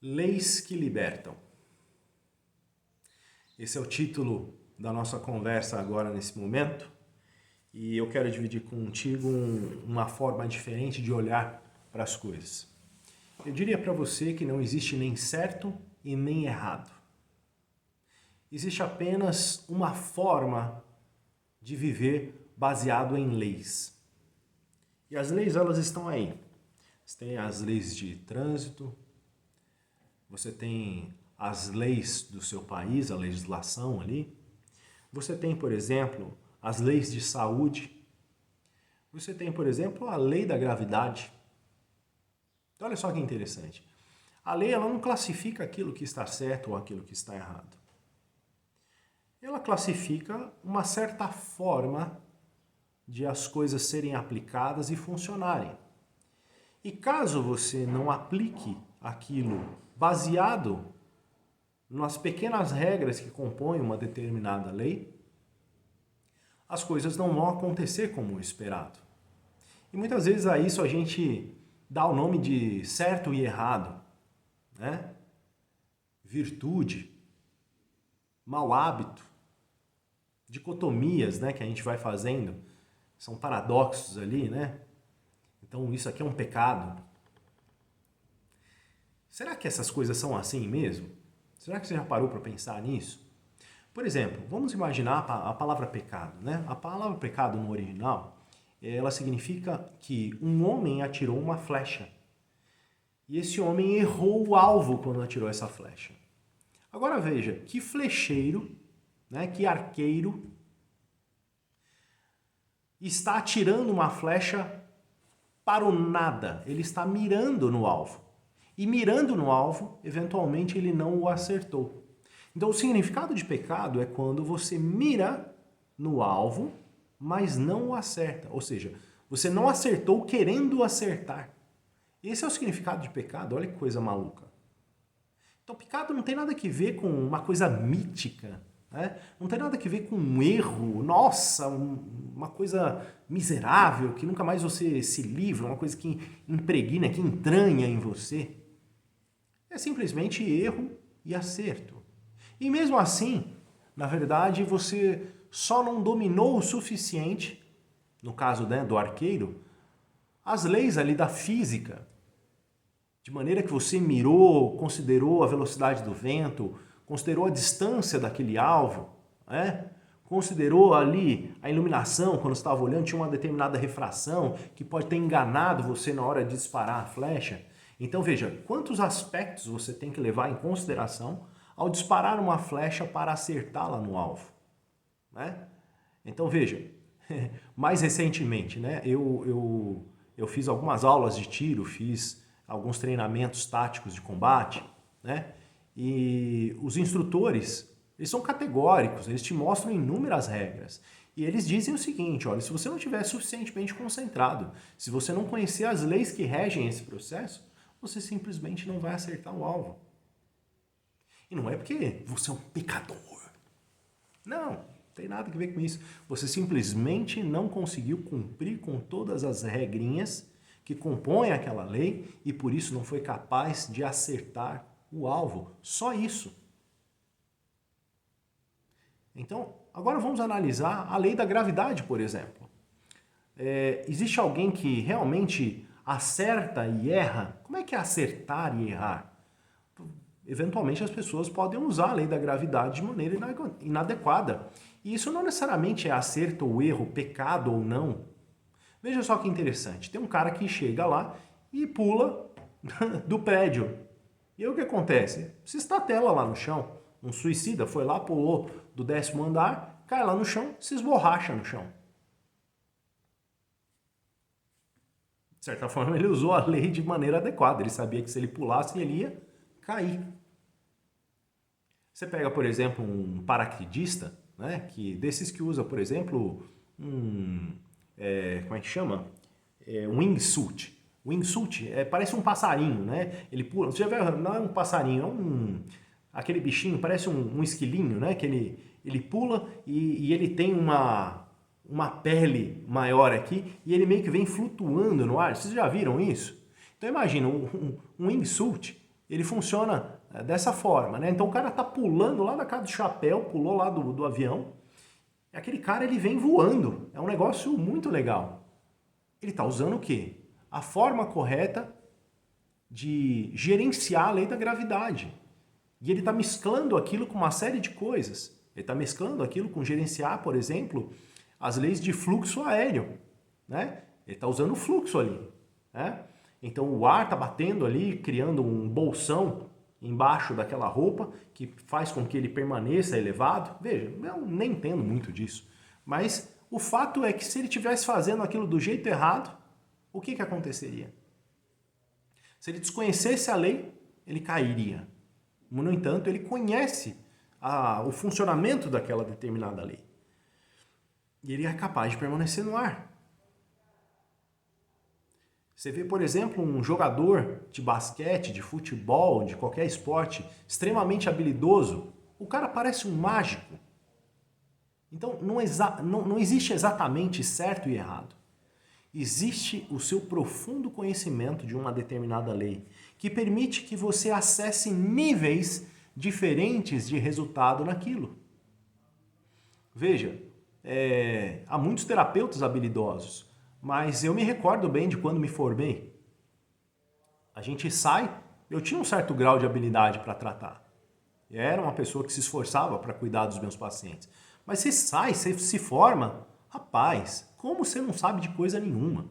Leis que libertam. Esse é o título da nossa conversa agora nesse momento e eu quero dividir contigo uma forma diferente de olhar para as coisas. Eu diria para você que não existe nem certo e nem errado. Existe apenas uma forma de viver baseado em leis. E as leis, elas estão aí. Você tem as leis de trânsito, você tem as leis do seu país, a legislação ali. Você tem, por exemplo, as leis de saúde. Você tem, por exemplo, a lei da gravidade. Então, olha só que interessante. A lei, ela não classifica aquilo que está certo ou aquilo que está errado. Ela classifica uma certa forma de as coisas serem aplicadas e funcionarem. E caso você não aplique aquilo baseado nas pequenas regras que compõem uma determinada lei, as coisas não vão acontecer como esperado. E muitas vezes a isso a gente dá o nome de certo e errado, né? Virtude, mau hábito, dicotomias, né, que a gente vai fazendo, são paradoxos ali, né? Então isso aqui é um pecado. Será que essas coisas são assim mesmo? Será que você já parou para pensar nisso? Por exemplo, vamos imaginar a palavra pecado, né? A palavra pecado no original, ela significa que um homem atirou uma flecha. E esse homem errou o alvo quando atirou essa flecha. Agora veja, que flecheiro, né, que arqueiro está atirando uma flecha para o nada. Ele está mirando no alvo. E mirando no alvo, eventualmente ele não o acertou. Então o significado de pecado é quando você mira no alvo, mas não o acerta. Ou seja, você não acertou querendo acertar. Esse é o significado de pecado, olha que coisa maluca. Então pecado não tem nada a ver com uma coisa mítica, né? Não tem nada a ver com um erro, nossa, uma coisa miserável, que nunca mais você se livra, uma coisa que impregna, que entranha em você. É simplesmente erro e acerto. E mesmo assim, na verdade, você só não dominou o suficiente, no caso, né, do arqueiro, as leis ali da física, de maneira que você mirou, considerou a velocidade do vento, considerou a distância daquele alvo, né? Considerou ali a iluminação, quando você estava olhando, tinha uma determinada refração que pode ter enganado você na hora de disparar a flecha. Então veja, quantos aspectos você tem que levar em consideração ao disparar uma flecha para acertá-la no alvo, né? Então veja, mais recentemente, né, eu fiz algumas aulas de tiro, fiz alguns treinamentos táticos de combate, né? E os instrutores, eles são categóricos, eles te mostram inúmeras regras. E eles dizem o seguinte, olha, se você não estiver suficientemente concentrado, se você não conhecer as leis que regem esse processo, você simplesmente não vai acertar o alvo. E não é porque você é um pecador. Não tem nada a ver com isso. Você simplesmente não conseguiu cumprir com todas as regrinhas que compõem aquela lei e por isso não foi capaz de acertar o alvo. Só isso. Então, agora vamos analisar a lei da gravidade, por exemplo. Existe alguém que realmente acerta e erra? Como é que é acertar e errar? Eventualmente as pessoas podem usar a lei da gravidade de maneira inadequada. E isso não necessariamente é acerto ou erro, pecado ou não. Veja só que interessante. Tem um cara que chega lá e pula do prédio. E aí o que acontece? Se estatela lá no chão. Um suicida foi lá, pulou do 10º andar, cai lá no chão, se esborracha no chão. De certa forma, ele usou a lei de maneira adequada. Ele sabia que se ele pulasse, ele ia cair. Você pega, por exemplo, um paraquedista, né, desses que usa, por exemplo, como é que chama? Um wingsuit. Wingsuit parece um passarinho, né? Ele pula, você já viu, não é um passarinho, aquele bichinho, parece um esquilinho, né? Que ele pula e ele tem uma pele maior aqui e ele meio que vem flutuando no ar. Vocês já viram isso? Então imagina, um wingsuit, ele funciona dessa forma, né? Então o cara tá pulando lá da casa do chapéu, pulou lá do avião, e aquele cara ele vem voando. É um negócio muito legal. Ele tá usando o quê? A forma correta de gerenciar a lei da gravidade. E ele está mesclando aquilo com uma série de coisas. Ele está mesclando aquilo com gerenciar, por exemplo, as leis de fluxo aéreo, né? Ele está usando o fluxo ali, né? Então o ar está batendo ali, criando um bolsão embaixo daquela roupa que faz com que ele permaneça elevado. Veja, eu nem entendo muito disso, mas o fato é que se ele estivesse fazendo aquilo do jeito errado, o que aconteceria? Se ele desconhecesse a lei, ele cairia. No entanto, ele conhece o funcionamento daquela determinada lei. E ele é capaz de permanecer no ar. Você vê, por exemplo, um jogador de basquete, de futebol, de qualquer esporte, extremamente habilidoso. O cara parece um mágico. Então, não existe exatamente certo e errado. Existe o seu profundo conhecimento de uma determinada lei, que permite que você acesse níveis diferentes de resultado naquilo. Veja, há muitos terapeutas habilidosos, mas eu me recordo bem de quando me formei. A gente sai, eu tinha um certo grau de habilidade para tratar. Eu era uma pessoa que se esforçava para cuidar dos meus pacientes. Mas você sai, você se forma, rapaz, como você não sabe de coisa nenhuma?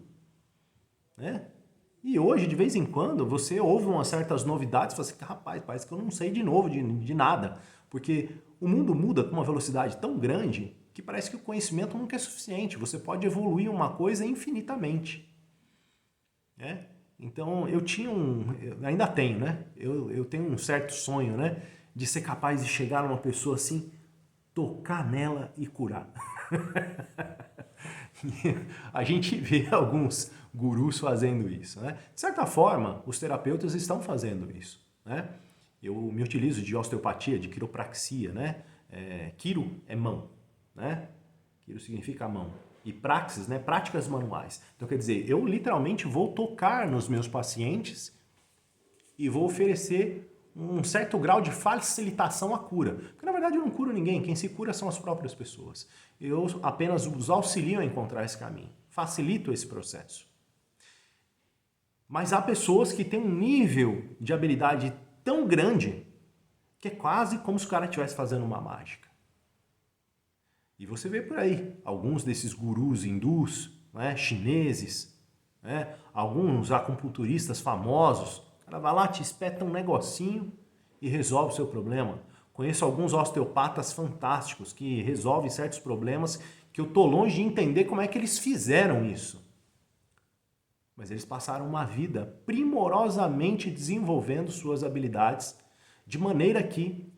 Né? E hoje, de vez em quando, você ouve umas certas novidades e fala assim, rapaz, parece que eu não sei de novo de nada. Porque o mundo muda com uma velocidade tão grande que parece que o conhecimento nunca é suficiente. Você pode evoluir uma coisa infinitamente. Né? Então, eu ainda tenho, né? Eu tenho um certo sonho, né? De ser capaz de chegar numa pessoa assim, tocar nela e curar. A gente vê alguns gurus fazendo isso, né? De certa forma, os terapeutas estão fazendo isso, né? Eu me utilizo de osteopatia, de quiropraxia, né? Quiro é mão, né? Quiro significa mão. E praxis, né? Práticas manuais. Então, quer dizer, eu literalmente vou tocar nos meus pacientes e vou oferecer um certo grau de facilitação à cura. Porque, na verdade, eu não curo ninguém. Quem se cura são as próprias pessoas. Eu apenas os auxilio a encontrar esse caminho. Facilito esse processo. Mas há pessoas que têm um nível de habilidade tão grande que é quase como se o cara estivesse fazendo uma mágica. E você vê por aí alguns desses gurus hindus, né, chineses, né, alguns acupunturistas famosos. O cara vai lá, te espeta um negocinho e resolve o seu problema. Conheço alguns osteopatas fantásticos que resolvem certos problemas que eu tô longe de entender como é que eles fizeram isso. Mas eles passaram uma vida primorosamente desenvolvendo suas habilidades de maneira que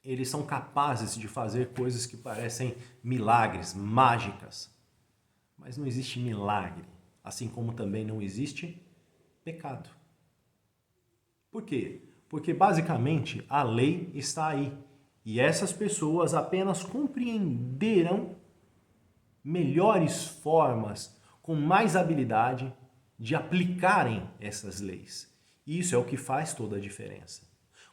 eles são capazes de fazer coisas que parecem milagres, mágicas. Mas não existe milagre, assim como também não existe pecado. Por quê? Porque basicamente a lei está aí e essas pessoas apenas compreenderão melhores formas, com mais habilidade de aplicarem essas leis. E isso é o que faz toda a diferença.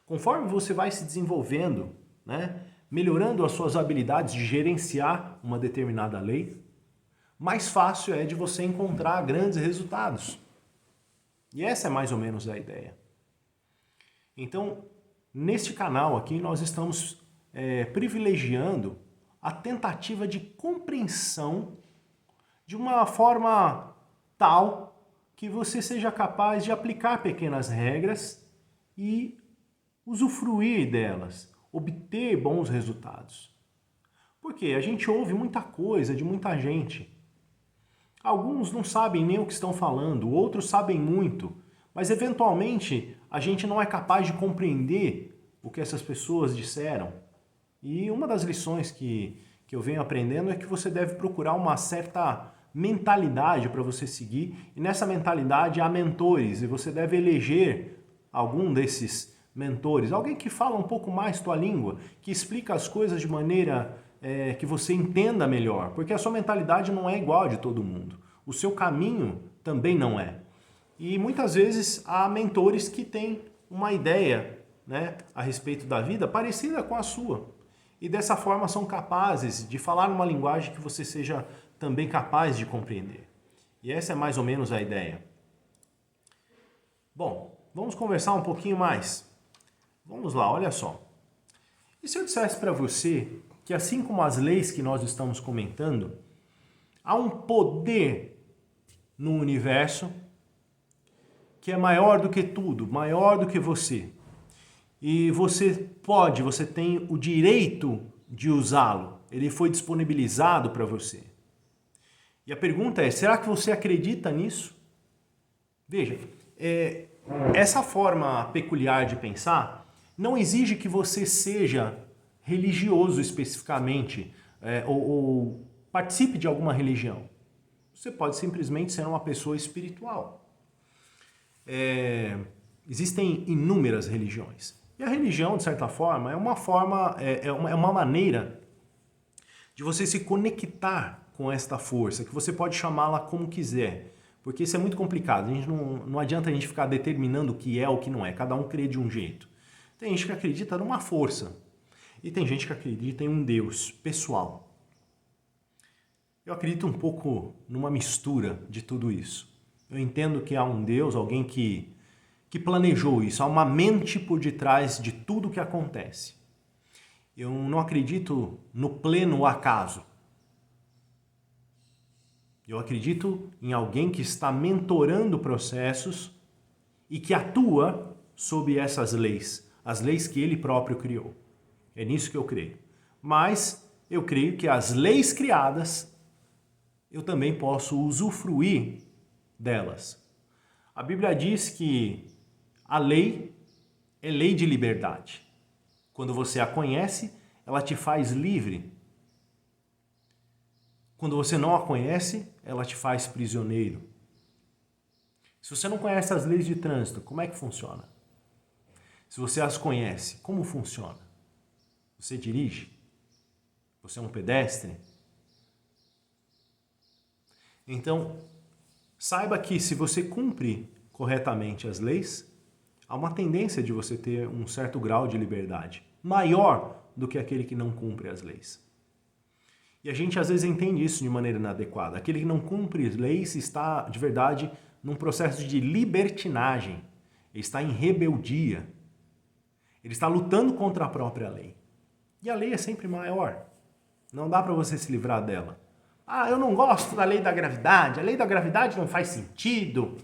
Conforme você vai se desenvolvendo, né, melhorando as suas habilidades de gerenciar uma determinada lei, mais fácil é de você encontrar grandes resultados. E essa é mais ou menos a ideia. Então, neste canal aqui, nós estamos privilegiando a tentativa de compreensão de uma forma tal que você seja capaz de aplicar pequenas regras e usufruir delas, obter bons resultados. Porque a gente ouve muita coisa de muita gente. Alguns não sabem nem o que estão falando, outros sabem muito, mas eventualmente a gente não é capaz de compreender o que essas pessoas disseram. E uma das lições que eu venho aprendendo é que você deve procurar uma certa mentalidade para você seguir, e nessa mentalidade há mentores, e você deve eleger algum desses mentores, alguém que fala um pouco mais tua língua, que explica as coisas de maneira que você entenda melhor, porque a sua mentalidade não é igual a de todo mundo, o seu caminho também não é. E muitas vezes há mentores que têm uma ideia, né, a respeito da vida parecida com a sua. E dessa forma são capazes de falar uma linguagem que você seja também capaz de compreender. E essa é mais ou menos a ideia. Bom, vamos conversar um pouquinho mais. Vamos lá, olha só. E se eu dissesse para você que assim como as leis que nós estamos comentando, há um poder no universo que é maior do que tudo, maior do que você. E você tem o direito de usá-lo. Ele foi disponibilizado para você. E a pergunta é, será que você acredita nisso? Veja, essa forma peculiar de pensar não exige que você seja religioso especificamente, ou participe de alguma religião. Você pode simplesmente ser uma pessoa espiritual. Existem inúmeras religiões. E a religião, de certa forma, é uma maneira de você se conectar com esta força, que você pode chamá-la como quiser. Porque isso é muito complicado. A gente não adianta a gente ficar determinando o que é ou o que não é. Cada um crê de um jeito. Tem gente que acredita numa força. E tem gente que acredita em um Deus pessoal. Eu acredito um pouco numa mistura de tudo isso. Eu entendo que há um Deus, alguém que planejou isso. Há uma mente por detrás de tudo o que acontece. Eu não acredito no pleno acaso. Eu acredito em alguém que está mentorando processos e que atua sob essas leis, as leis que ele próprio criou. É nisso que eu creio. Mas eu creio que as leis criadas, eu também posso usufruir delas. A Bíblia diz que a lei é lei de liberdade. Quando você a conhece, ela te faz livre. Quando você não a conhece, ela te faz prisioneiro. Se você não conhece as leis de trânsito, como é que funciona? Se você as conhece, como funciona? Você dirige? Você é um pedestre? Então, saiba que se você cumpre corretamente as leis, há uma tendência de você ter um certo grau de liberdade, maior do que aquele que não cumpre as leis. E a gente às vezes entende isso de maneira inadequada. Aquele que não cumpre as leis está, de verdade, num processo de libertinagem. Ele está em rebeldia. Ele está lutando contra a própria lei. E a lei é sempre maior. Não dá para você se livrar dela. Ah, eu não gosto da lei da gravidade. A lei da gravidade não faz sentido.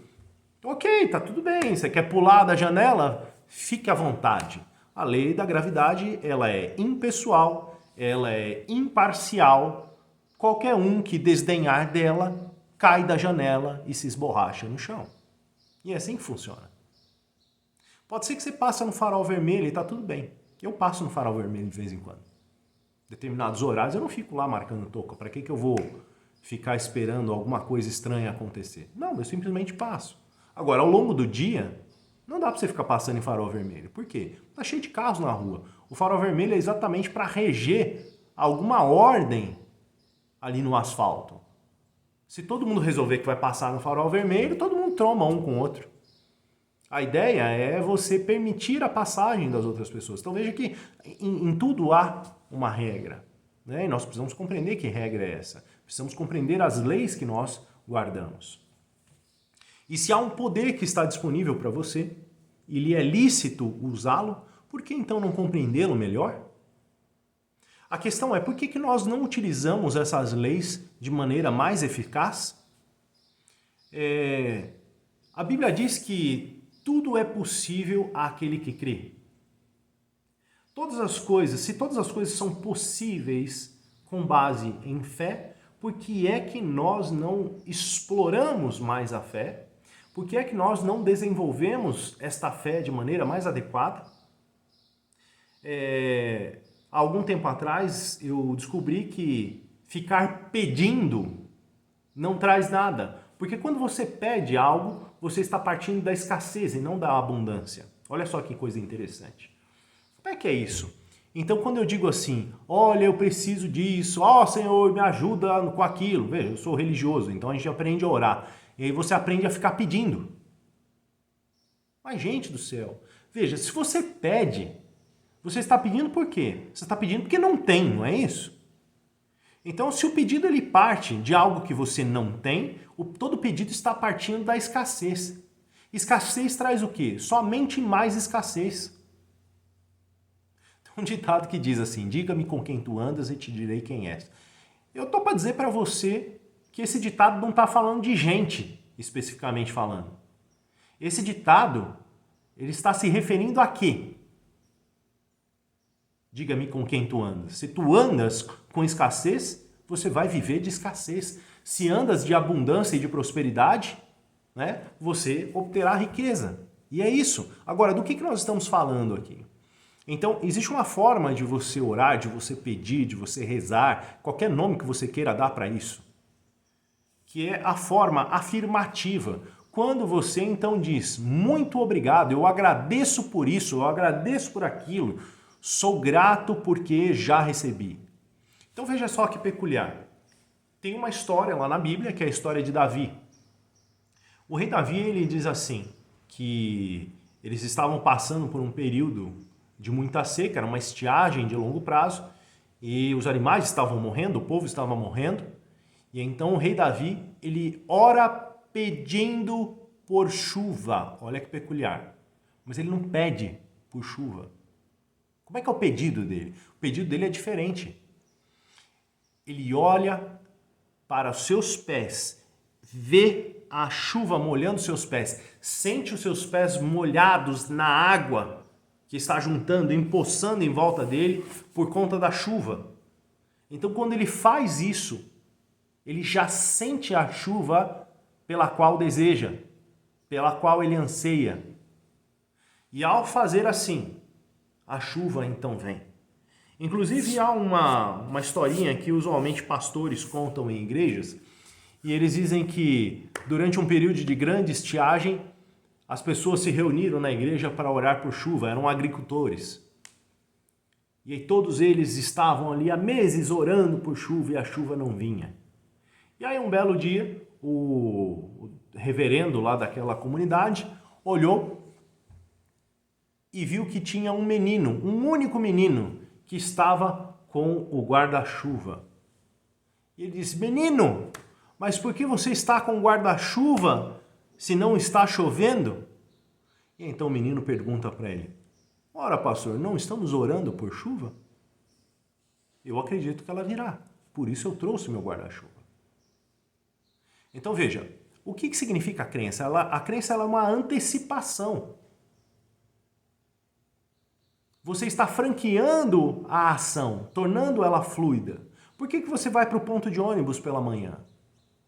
Ok, tá tudo bem. Você quer pular da janela? Fique à vontade. A lei da gravidade, ela é impessoal, ela é imparcial. Qualquer um que desdenhar dela cai da janela e se esborracha no chão. E é assim que funciona. Pode ser que você passe no farol vermelho e tá tudo bem. Eu passo no farol vermelho de vez em quando. Determinados horários eu não fico lá marcando toca. Para que eu vou ficar esperando alguma coisa estranha acontecer? Não, eu simplesmente passo. Agora, ao longo do dia, não dá para você ficar passando em farol vermelho. Por quê? Tá cheio de carros na rua. O farol vermelho é exatamente para reger alguma ordem ali no asfalto. Se todo mundo resolver que vai passar no farol vermelho, todo mundo tromba um com o outro. A ideia é você permitir a passagem das outras pessoas. Então veja que em tudo há uma regra. Né? E nós precisamos compreender que regra é essa. Precisamos compreender as leis que nós guardamos. E se há um poder que está disponível para você, e lhe é lícito usá-lo, por que então não compreendê-lo melhor? A questão é, por que nós não utilizamos essas leis de maneira mais eficaz? A Bíblia diz que tudo é possível àquele que crê. Se todas as coisas são possíveis com base em fé, por que é que nós não exploramos mais a fé? Por que é que nós não desenvolvemos esta fé de maneira mais adequada? Há algum tempo atrás eu descobri que ficar pedindo não traz nada. Porque quando você pede algo, você está partindo da escassez e não da abundância. Olha só que coisa interessante. Como é que é isso? Então, quando eu digo assim, olha, eu preciso disso, ó Senhor, me ajuda com aquilo. Veja, eu sou religioso, então a gente aprende a orar. E aí você aprende a ficar pedindo. Mas, gente do céu, Veja, se você pede, você está pedindo por quê? Você está pedindo porque não tem, não é isso? Então, se o pedido ele parte de algo que você não tem, todo pedido está partindo da escassez. Escassez traz o quê? Somente mais escassez. Tem um ditado que diz assim, diga-me com quem tu andas e te direi quem és. Eu estou para dizer para você que esse ditado não está falando de gente, especificamente falando. Esse ditado, ele está se referindo a quê? Diga-me com quem tu andas. Se tu andas com escassez, você vai viver de escassez. Se andas de abundância e de prosperidade, né, você obterá riqueza. E é isso. Agora, do que nós estamos falando aqui? Então, existe uma forma de você orar, de você pedir, de você rezar, qualquer nome que você queira dar para isso, que é a forma afirmativa. Quando você então diz, muito obrigado, eu agradeço por isso, eu agradeço por aquilo, sou grato porque já recebi. Então veja só que peculiar. Tem uma história lá na Bíblia, que é a história de Davi. O rei Davi, ele diz assim, que eles estavam passando por um período de muita seca, era uma estiagem de longo prazo, e os animais estavam morrendo, o povo estava morrendo, e então o rei Davi, ele ora pedindo por chuva. Olha que peculiar. Mas ele não pede por chuva. Como é que é o pedido dele? O pedido dele é diferente. Ele olha para os seus pés, vê a chuva molhando seus pés, sente os seus pés molhados na água que está juntando, empoçando em volta dele por conta da chuva. Então, quando ele faz isso, ele já sente a chuva pela qual deseja, pela qual ele anseia. E ao fazer assim, a chuva então vem. Inclusive há uma historinha que usualmente pastores contam em igrejas, e eles dizem que durante um período de grande estiagem, as pessoas se reuniram na igreja para orar por chuva, eram agricultores. E aí todos eles estavam ali há meses orando por chuva e a chuva não vinha. E aí um belo dia, o reverendo lá daquela comunidade olhou e viu que tinha um menino, um único menino, que estava com o guarda-chuva. E ele disse, menino, mas por que você está com o guarda-chuva se não está chovendo? E então o menino pergunta para ele, ora pastor, não estamos orando por chuva? Eu acredito que ela virá, por isso eu trouxe meu guarda-chuva. Então veja, o que significa a crença? A crença é uma antecipação. Você está franqueando a ação, tornando ela fluida. Por que você vai para o ponto de ônibus pela manhã?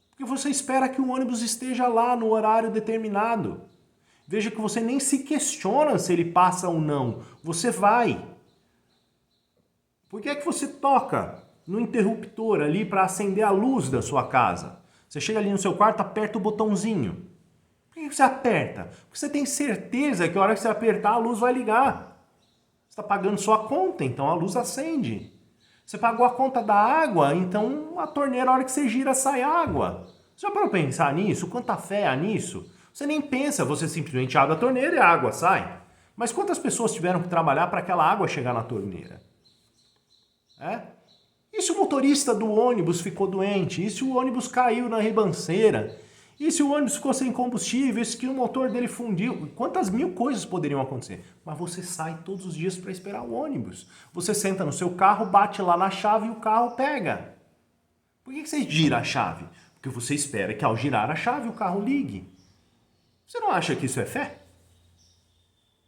Porque você espera que o ônibus esteja lá no horário determinado. Veja que você nem se questiona se ele passa ou não. Você vai. Por que é que você toca no interruptor ali para acender a luz da sua casa? Você chega ali no seu quarto, aperta o botãozinho. Por que você aperta? Porque você tem certeza que a hora que você apertar a luz vai ligar. Você está pagando sua conta, então a luz acende. Você pagou a conta da água, então a torneira, a hora que você gira, sai água. Você já parou para pensar nisso? Quanta fé há nisso? Você nem pensa, você simplesmente abre a torneira e a água sai. Mas quantas pessoas tiveram que trabalhar para aquela água chegar na torneira? E se o motorista do ônibus ficou doente? E se o ônibus caiu na ribanceira? E se o ônibus ficou sem combustível? E se o motor dele fundiu? Quantas mil coisas poderiam acontecer? Mas você sai todos os dias para esperar o ônibus. Você senta no seu carro, bate lá na chave e o carro pega. Por que você gira a chave? Porque você espera que ao girar a chave o carro ligue. Você não acha que isso é fé?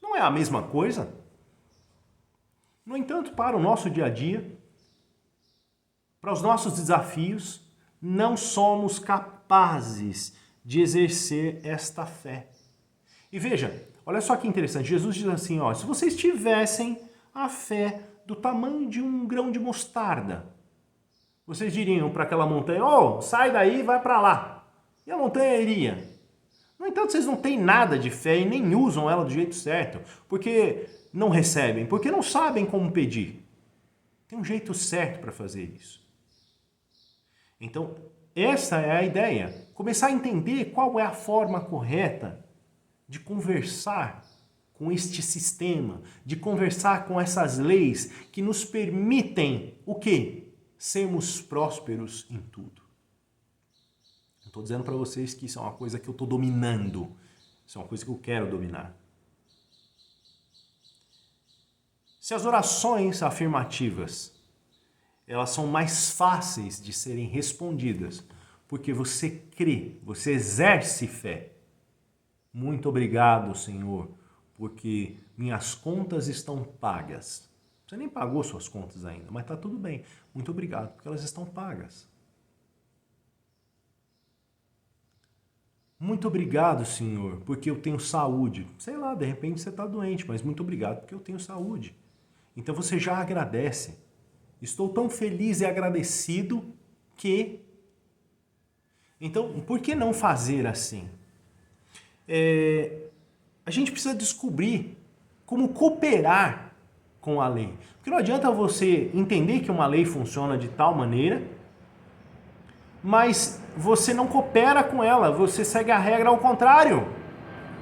Não é a mesma coisa? No entanto, para o nosso dia a dia, para os nossos desafios, não somos capazes de exercer esta fé. E veja, olha só que interessante, Jesus diz assim, ó, se vocês tivessem a fé do tamanho de um grão de mostarda, vocês diriam para aquela montanha, sai daí e vai para lá. E a montanha iria. No entanto, vocês não têm nada de fé e nem usam ela do jeito certo, porque não recebem, porque não sabem como pedir. Tem um jeito certo para fazer isso. Então, essa é a ideia. Começar a entender qual é a forma correta de conversar com este sistema, de conversar com essas leis que nos permitem o quê? Sermos prósperos em tudo. Estou dizendo para vocês que isso é uma coisa que eu estou dominando. Isso é uma coisa que eu quero dominar. Se as orações afirmativas, elas são mais fáceis de serem respondidas, porque você crê, você exerce fé. Muito obrigado, Senhor, porque minhas contas estão pagas. Você nem pagou suas contas ainda, mas está tudo bem. Muito obrigado, porque elas estão pagas. Muito obrigado, Senhor, porque eu tenho saúde. Sei lá, de repente você está doente, mas muito obrigado porque eu tenho saúde. Então você já agradece. Estou tão feliz e agradecido que... Então, por que não fazer assim? A gente precisa descobrir como cooperar com a lei. Porque não adianta você entender que uma lei funciona de tal maneira, mas você não coopera com ela, você segue a regra ao contrário.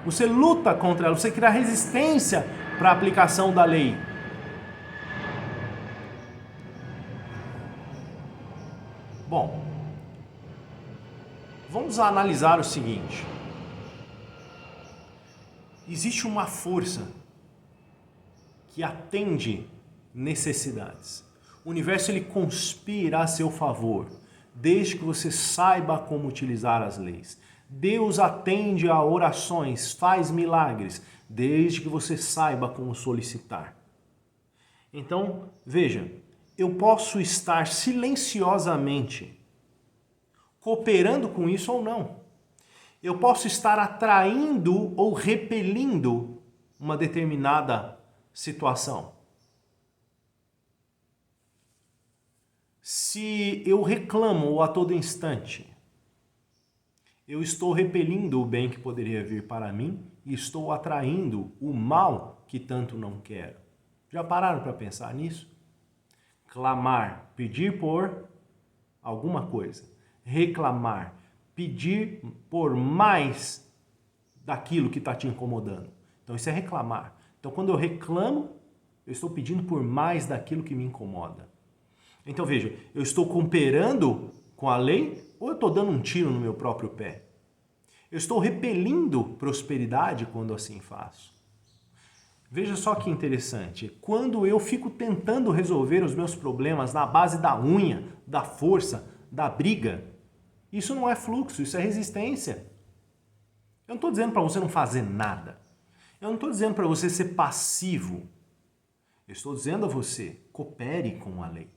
Você luta contra ela, você cria resistência para a aplicação da lei. Bom, vamos analisar o seguinte. Existe uma força que atende necessidades. O universo ele conspira a seu favor, desde que você saiba como utilizar as leis. Deus atende a orações, faz milagres, desde que você saiba como solicitar. Então, veja, eu posso estar silenciosamente cooperando com isso ou não. Eu posso estar atraindo ou repelindo uma determinada situação. Se eu reclamo a todo instante, eu estou repelindo o bem que poderia vir para mim e estou atraindo o mal que tanto não quero. Já pararam para pensar nisso? Clamar, pedir por alguma coisa. Reclamar, pedir por mais daquilo que está te incomodando. Então isso é reclamar. Então quando eu reclamo, eu estou pedindo por mais daquilo que me incomoda. Então veja, eu estou cooperando com a lei ou eu estou dando um tiro no meu próprio pé? Eu estou repelindo prosperidade quando assim faço. Veja só que interessante, quando eu fico tentando resolver os meus problemas na base da unha, da força, da briga, isso não é fluxo, isso é resistência. Eu não estou dizendo para você não fazer nada. Eu não estou dizendo para você ser passivo. Eu estou dizendo a você, coopere com a lei.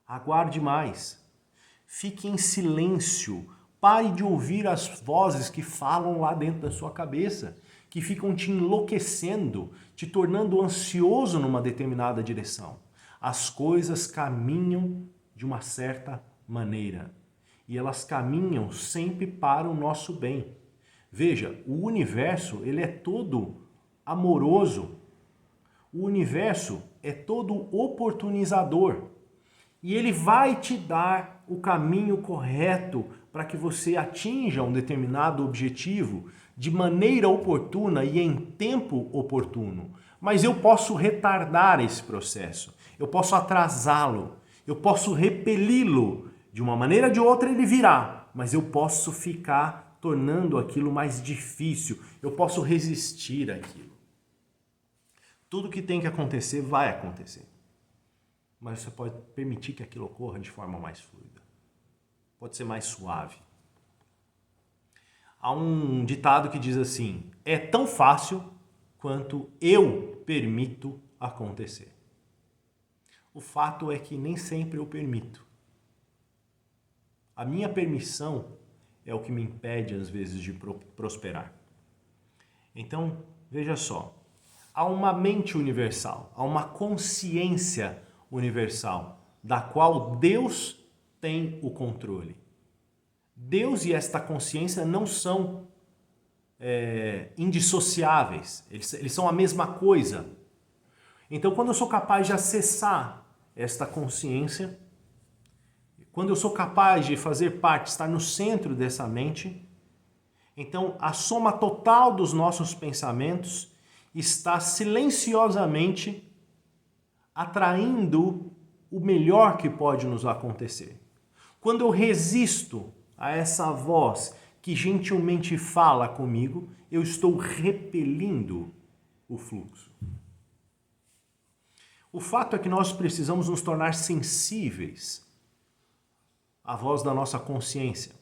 Aguarde mais. Fique em silêncio. Pare de ouvir as vozes que falam lá dentro da sua cabeça, que ficam te enlouquecendo, te tornando ansioso numa determinada direção. As coisas caminham de uma certa maneira e elas caminham sempre para o nosso bem. Veja, o universo ele é todo amoroso, o universo é todo oportunizador e ele vai te dar o caminho correto para que você atinja um determinado objetivo de maneira oportuna e em tempo oportuno. Mas eu posso retardar esse processo, eu posso atrasá-lo, eu posso repeli-lo. De uma maneira ou de outra ele virá, mas eu posso ficar tornando aquilo mais difícil, eu posso resistir àquilo. Tudo que tem que acontecer vai acontecer, mas você pode permitir que aquilo ocorra de forma mais fluida, pode ser mais suave. Há um ditado que diz assim, é tão fácil quanto eu permito acontecer. O fato é que nem sempre eu permito. A minha permissão é o que me impede, às vezes, de prosperar. Então, veja só, há uma mente universal, há uma consciência universal, da qual Deus tem o controle. Deus e esta consciência não são indissociáveis, eles são a mesma coisa. Então, quando eu sou capaz de acessar esta consciência, quando eu sou capaz de fazer parte, estar no centro dessa mente, então a soma total dos nossos pensamentos está silenciosamente atraindo o melhor que pode nos acontecer. Quando eu resisto a essa voz que gentilmente fala comigo, eu estou repelindo o fluxo. O fato é que nós precisamos nos tornar sensíveis à voz da nossa consciência.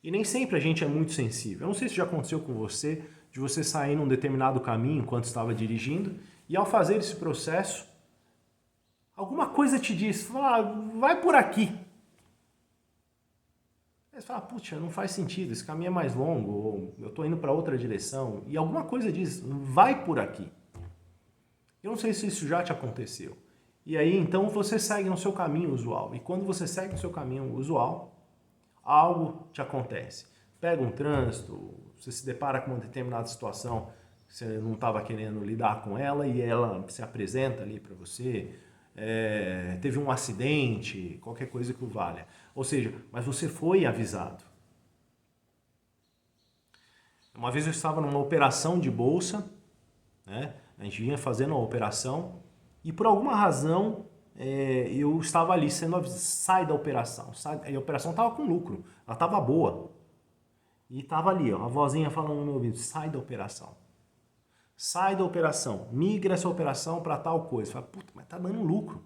E nem sempre a gente é muito sensível. Eu não sei se já aconteceu com você, de você sair num determinado caminho enquanto estava dirigindo, e ao fazer esse processo, alguma coisa te diz, fala, vai por aqui. Aí você fala, puxa, não faz sentido, esse caminho é mais longo, ou eu estou indo para outra direção, e alguma coisa diz, vai por aqui. Eu não sei se isso já te aconteceu. E aí, então, você segue no seu caminho usual. E quando você segue no seu caminho usual, algo te acontece. Pega um trânsito, você se depara com uma determinada situação, você não estava querendo lidar com ela e ela se apresenta ali para você, teve um acidente, qualquer coisa que o valha. Ou seja, mas você foi avisado. Uma vez eu estava numa operação de bolsa, né? A gente vinha fazendo uma operação e por alguma razão eu estava ali sendo avisado, sai da operação. E a operação estava com lucro, ela estava boa. E estava ali, ó, a vozinha falando no meu ouvido, sai da operação. Sai da operação, migra essa operação para tal coisa. Fala, puta, mas tá dando lucro.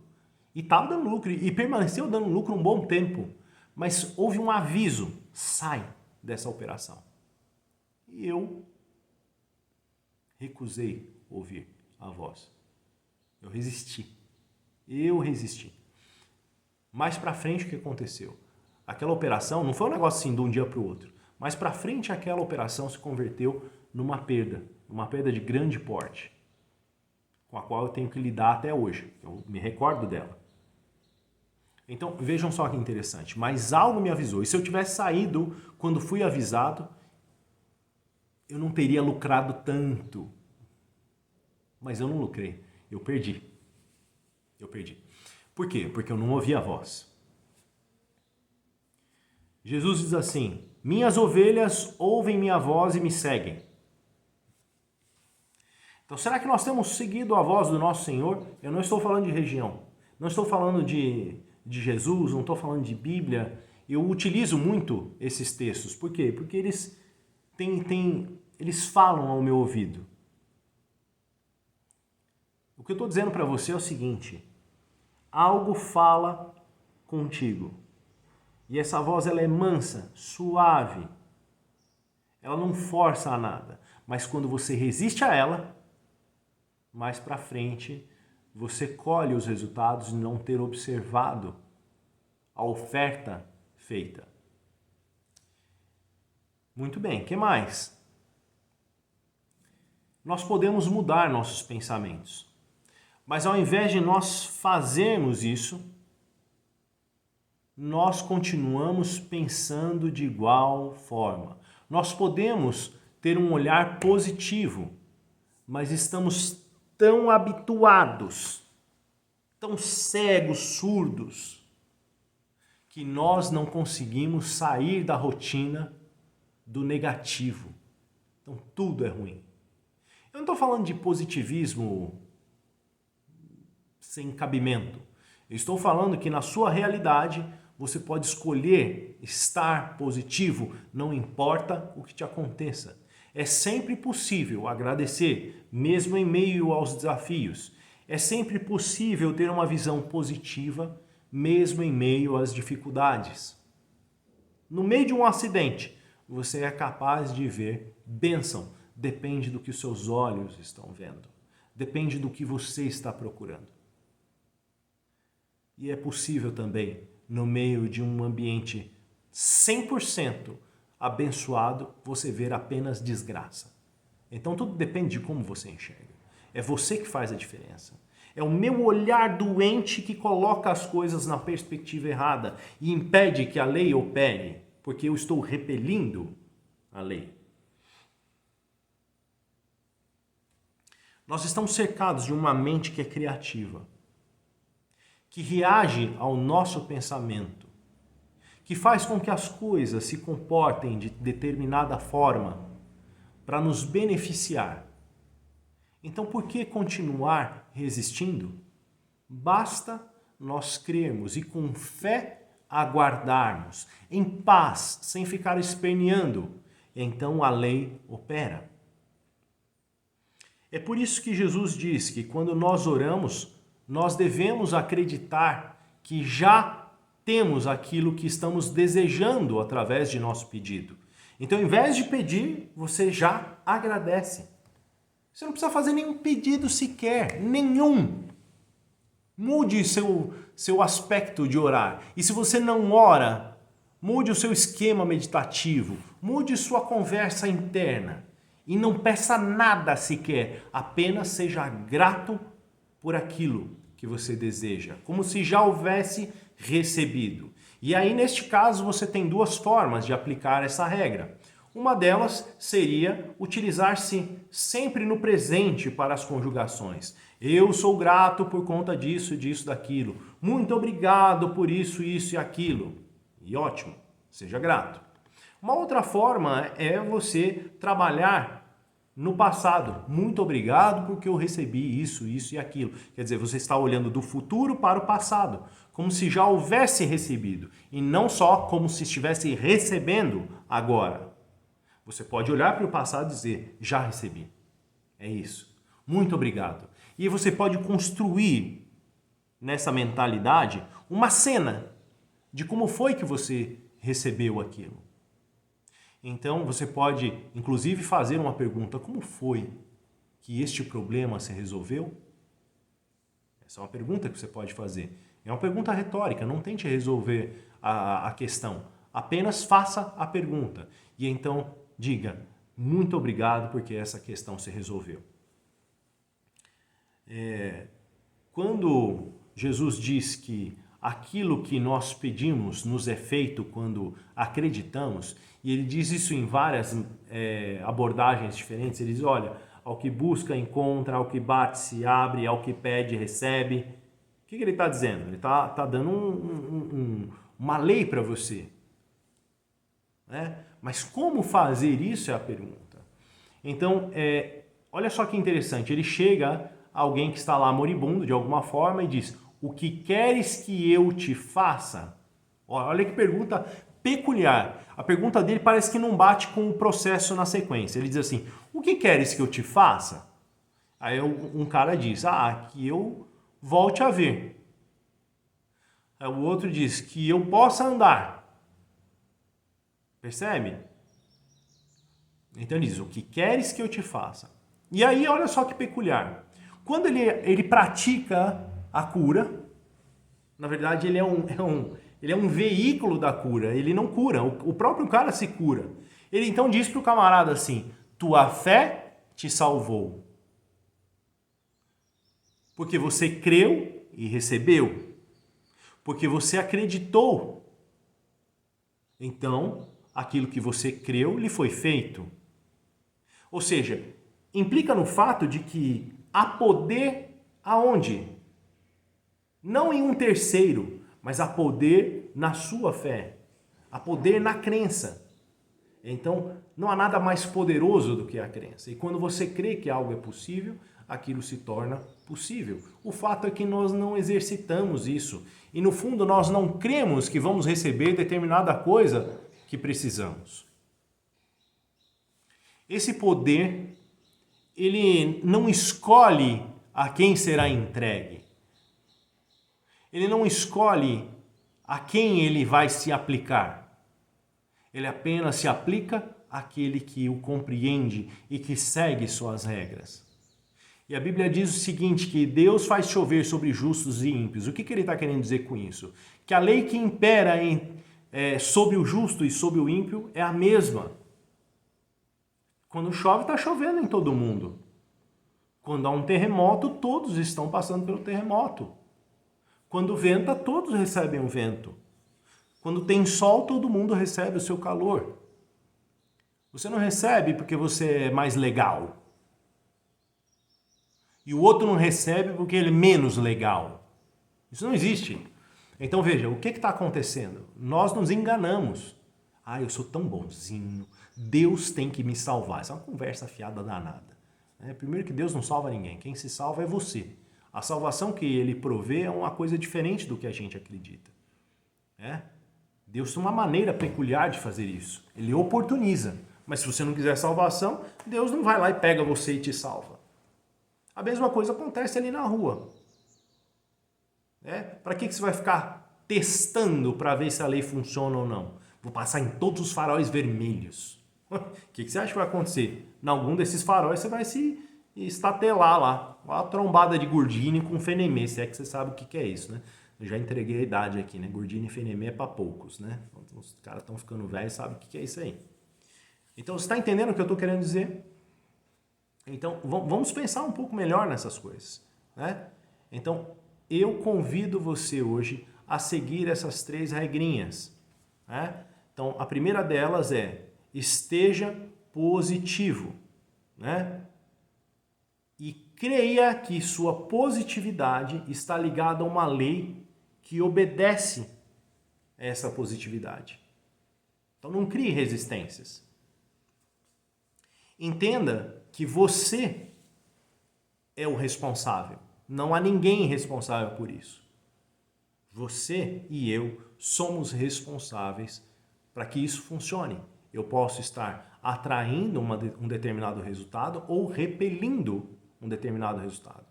E estava dando lucro, e permaneceu dando lucro um bom tempo. Mas houve um aviso, sai dessa operação. E eu recusei ouvir a voz. Eu resisti. Mais pra frente, o que aconteceu? Aquela operação não foi um negócio assim de um dia para o outro. Mais pra frente, aquela operação se converteu numa perda de grande porte, com a qual eu tenho que lidar até hoje. Eu me recordo dela. Então, vejam só que interessante. Mas algo me avisou. E se eu tivesse saído quando fui avisado, eu não teria lucrado tanto. Mas eu não lucrei. Eu perdi. Por quê? Porque eu não ouvi a voz. Jesus diz assim, minhas ovelhas ouvem minha voz e me seguem. Então, será que nós temos seguido a voz do nosso Senhor? Eu não estou falando de região. Não estou falando de Jesus, não estou falando de Bíblia. Eu utilizo muito esses textos. Por quê? Porque eles falam ao meu ouvido. O que eu estou dizendo para você é o seguinte, algo fala contigo. E essa voz ela é mansa, suave. Ela não força a nada. Mas quando você resiste a ela, mais para frente, você colhe os resultados de não ter observado a oferta feita. Muito bem, o que mais? Nós podemos mudar nossos pensamentos. Mas ao invés de nós fazermos isso, nós continuamos pensando de igual forma. Nós podemos ter um olhar positivo, mas estamos tão habituados, tão cegos, surdos, que nós não conseguimos sair da rotina do negativo. Então tudo é ruim. Eu não estou falando de positivismo sem cabimento. Eu estou falando que na sua realidade você pode escolher estar positivo, não importa o que te aconteça. É sempre possível agradecer, mesmo em meio aos desafios. É sempre possível ter uma visão positiva, mesmo em meio às dificuldades. No meio de um acidente, você é capaz de ver bênção. Depende do que os seus olhos estão vendo. Depende do que você está procurando. E é possível também, no meio de um ambiente 100% abençoado, você ver apenas desgraça. Então tudo depende de como você enxerga. É você que faz a diferença. É o meu olhar doente que coloca as coisas na perspectiva errada e impede que a lei opere, porque eu estou repelindo a lei. Nós estamos cercados de uma mente que é criativa, que reage ao nosso pensamento, que faz com que as coisas se comportem de determinada forma para nos beneficiar. Então, por que continuar resistindo? Basta nós crermos e com fé aguardarmos, em paz, sem ficar esperneando. Então a lei opera. É por isso que Jesus diz que quando nós oramos, nós devemos acreditar que já temos aquilo que estamos desejando através de nosso pedido. Então, ao invés de pedir, você já agradece. Você não precisa fazer nenhum pedido sequer, nenhum. Mude seu aspecto de orar. E se você não ora, mude o seu esquema meditativo, mude sua conversa interna. E não peça nada sequer, apenas seja grato por aquilo que você deseja, como se já houvesse recebido. E aí, neste caso, você tem duas formas de aplicar essa regra. Uma delas seria utilizar-se sempre no presente para as conjugações. Eu sou grato por conta disso, disso, daquilo. Muito obrigado por isso, isso e aquilo. E ótimo, seja grato. Uma outra forma é você trabalhar no passado. Muito obrigado porque eu recebi isso, isso e aquilo. Quer dizer, você está olhando do futuro para o passado, como se já houvesse recebido, e não só como se estivesse recebendo agora. Você pode olhar para o passado e dizer, já recebi. É isso. Muito obrigado. E você pode construir nessa mentalidade uma cena de como foi que você recebeu aquilo. Então, você pode, inclusive, fazer uma pergunta. Como foi que este problema se resolveu? Essa é uma pergunta que você pode fazer. É uma pergunta retórica, não tente resolver a questão. Apenas faça a pergunta. E então, diga, muito obrigado porque essa questão se resolveu. Quando Jesus diz que aquilo que nós pedimos nos é feito quando acreditamos, e ele diz isso em várias abordagens diferentes, ele diz, olha, ao que busca, encontra, ao que bate, se abre, ao que pede, recebe. O que ele está dizendo? Ele está dando uma lei para você. Né? Mas como fazer isso é a pergunta. Então, olha só que interessante, ele chega a alguém que está lá moribundo de alguma forma e diz, o que queres que eu te faça? Olha que pergunta peculiar. A pergunta dele parece que não bate com o processo na sequência. Ele diz assim, o que queres que eu te faça? Aí um cara diz, que eu volte a ver. Aí o outro diz, que eu possa andar. Percebe? Então ele diz, o que queres que eu te faça? E aí olha só que peculiar. Quando ele pratica a cura, na verdade ele é um veículo da cura, ele não cura, o próprio cara se cura. Ele então diz para o camarada assim, tua fé te salvou. Porque você creu e recebeu. Porque você acreditou. Então, aquilo que você creu lhe foi feito. Ou seja, implica no fato de que há poder aonde? Não em um terceiro, mas há poder na sua fé. Há poder na crença. Então, não há nada mais poderoso do que a crença. E quando você crê que algo é possível, aquilo se torna possível. O fato é que nós não exercitamos isso. E no fundo, nós não cremos que vamos receber determinada coisa que precisamos. Esse poder, ele não escolhe a quem será entregue. Ele não escolhe a quem ele vai se aplicar. Ele apenas se aplica àquele que o compreende e que segue suas regras. E a Bíblia diz o seguinte, que Deus faz chover sobre justos e ímpios. O que ele está querendo dizer com isso? Que a lei que impera sobre o justo e sobre o ímpio é a mesma. Quando chove, está chovendo em todo mundo. Quando há um terremoto, todos estão passando pelo terremoto. Quando venta, todos recebem o vento. Quando tem sol, todo mundo recebe o seu calor. Você não recebe porque você é mais legal. E o outro não recebe porque ele é menos legal. Isso não existe. Então veja, o que está acontecendo? Nós nos enganamos. Eu sou tão bonzinho. Deus tem que me salvar. Essa é uma conversa fiada danada. Primeiro que Deus não salva ninguém. Quem se salva é você. A salvação que ele provê é uma coisa diferente do que a gente acredita. Deus tem uma maneira peculiar de fazer isso. Ele oportuniza. Mas se você não quiser salvação, Deus não vai lá e pega você e te salva. A mesma coisa acontece ali na rua. Para que você vai ficar testando para ver se a lei funciona ou não? Vou passar em todos os faróis vermelhos. O que você acha que vai acontecer? Em algum desses faróis você vai se estatelar lá. Uma trombada de Gurdjieff com Fenemê, se é que você sabe o que é isso, né? Eu já entreguei a idade aqui, né? Gurdjieff e Fenemê é para poucos, né? Os caras estão ficando velhos, sabem o que é isso aí. Então, você está entendendo o que eu estou querendo dizer? Então, vamos pensar um pouco melhor nessas coisas, né? Então, eu convido você hoje a seguir essas 3 regrinhas, né? Então, a primeira delas é: esteja positivo, né? E creia que sua positividade está ligada a uma lei que obedece a essa positividade. Então, não crie resistências. Entenda que você é o responsável. Não há ninguém responsável por isso. Você e eu somos responsáveis para que isso funcione. Eu posso estar atraindo um determinado resultado ou repelindo um determinado resultado.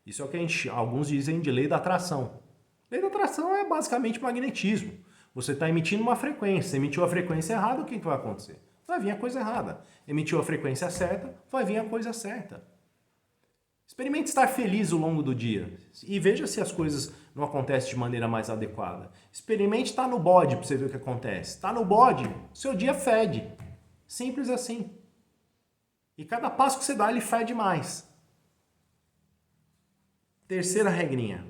Isso é o que alguns dizem de lei da atração. Lei da atração é basicamente magnetismo. Você está emitindo uma frequência. Emitiu a frequência errada, o que vai acontecer? Vai vir a coisa errada. Emitiu a frequência certa, vai vir a coisa certa. Experimente estar feliz ao longo do dia e veja se as coisas não acontecem de maneira mais adequada. Experimente estar no bode para você ver o que acontece. Está no bode, seu dia fede. Simples assim. E cada passo que você dá, ele fede mais. Terceira regrinha.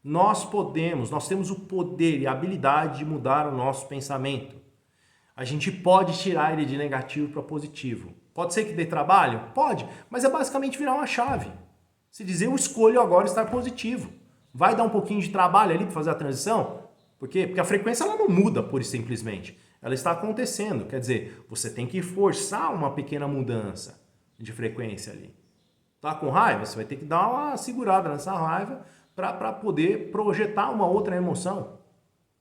Nós temos o poder e a habilidade de mudar o nosso pensamento. A gente pode tirar ele de negativo para positivo. Pode ser que dê trabalho? Pode, mas é basicamente virar uma chave. Se dizer, eu escolho agora estar positivo. Vai dar um pouquinho de trabalho ali para fazer a transição? Por quê? Porque a frequência ela não muda pura e simplesmente. Ela está acontecendo. Quer dizer, você tem que forçar uma pequena mudança de frequência ali. Tá com raiva? Você vai ter que dar uma segurada nessa raiva para poder projetar uma outra emoção.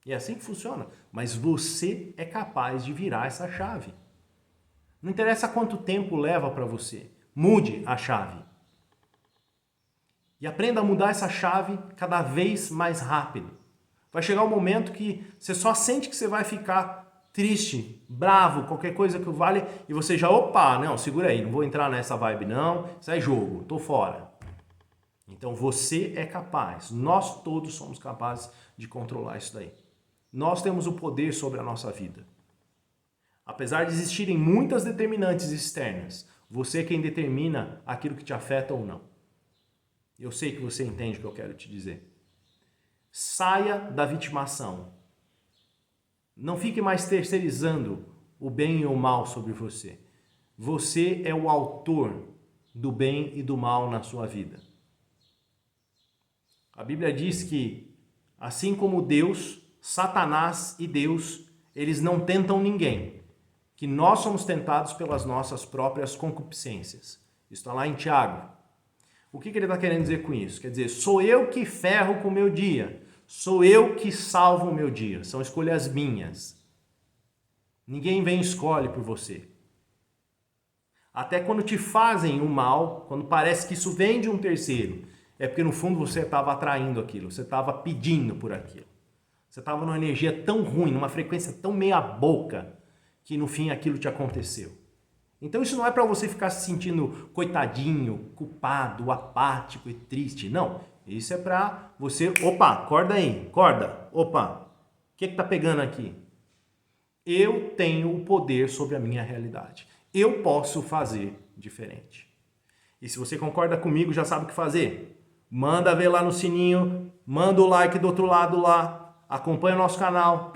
E é assim que funciona. Mas você é capaz de virar essa chave. Não interessa quanto tempo leva para você. Mude a chave. E aprenda a mudar essa chave cada vez mais rápido. Vai chegar um momento que você só sente que você vai ficar triste, bravo, qualquer coisa que vale, e você já, opa, não, segura aí, não vou entrar nessa vibe não, isso é jogo, tô fora. Então você é capaz, nós todos somos capazes de controlar isso daí. Nós temos o poder sobre a nossa vida. Apesar de existirem muitas determinantes externas, você é quem determina aquilo que te afeta ou não. Eu sei que você entende o que eu quero te dizer. Saia da vitimação. Não fique mais terceirizando o bem e o mal sobre você. Você é o autor do bem e do mal na sua vida. A Bíblia diz que, assim como Deus, Satanás e Deus, eles não tentam ninguém. Que nós somos tentados pelas nossas próprias concupiscências. Isso está lá em Tiago. O que ele está querendo dizer com isso? Quer dizer, sou eu que ferro com o meu dia. Sou eu que salvo o meu dia. São escolhas minhas. Ninguém vem e escolhe por você. Até quando te fazem o mal, quando parece que isso vem de um terceiro, é porque no fundo você estava atraindo aquilo, você estava pedindo por aquilo. Você estava numa energia tão ruim, numa frequência tão meia boca, que no fim aquilo te aconteceu. Então isso não é para você ficar se sentindo coitadinho, culpado, apático e triste. Não, isso é para você... Opa, acorda aí, acorda. Opa, o que está pegando aqui? Eu tenho o poder sobre a minha realidade. Eu posso fazer diferente. E se você concorda comigo, já sabe o que fazer. Manda ver lá no sininho, manda o like do outro lado lá, acompanha o nosso canal,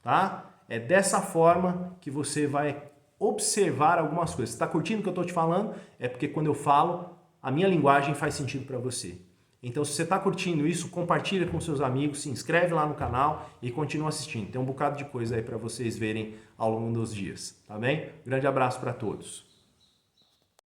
tá? É dessa forma que você vai observar algumas coisas. Você está curtindo o que eu estou te falando? É porque quando eu falo, a minha linguagem faz sentido para você. Então, se você está curtindo isso, compartilha com seus amigos, se inscreve lá no canal e continua assistindo. Tem um bocado de coisa aí para vocês verem ao longo dos dias, tá bem? Grande abraço para todos.